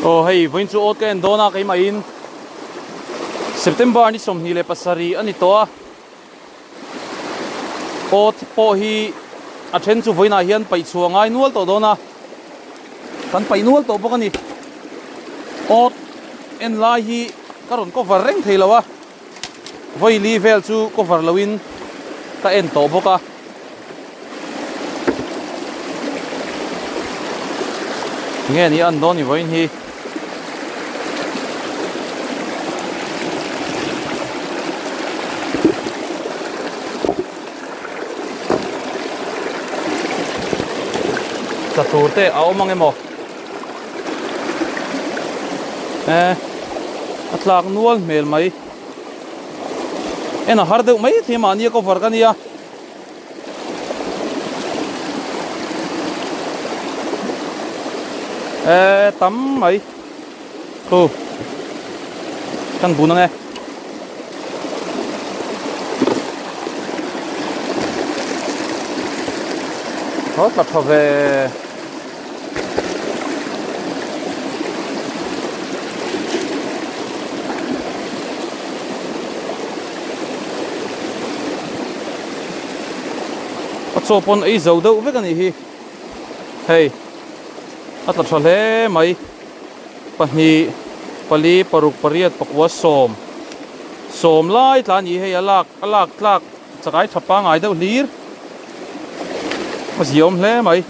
Oh hei voin chu ot ken dona kai ma in September ni som hi le pasari ani to ot po hi a then chu voina hian pai chuangai nual to dona kan pai nual to bokani ot en la hi karon cover reng theilawa voi level chu cover lawin ka en to boka nghe ni an don ni voin hi ta turte áo mang emo atlak nual mel mai ena har deuh mai thema ania ko farkania tắm mai cô căn bún nghe hết mặt thọ về cho pon ấy dầu đâu với cái này hi hey at la thale mai pahni pali paruk pariat pakwa som lai tlan hi hey alak tlak chakai thapa ngai deuh hlir mas yom hle mai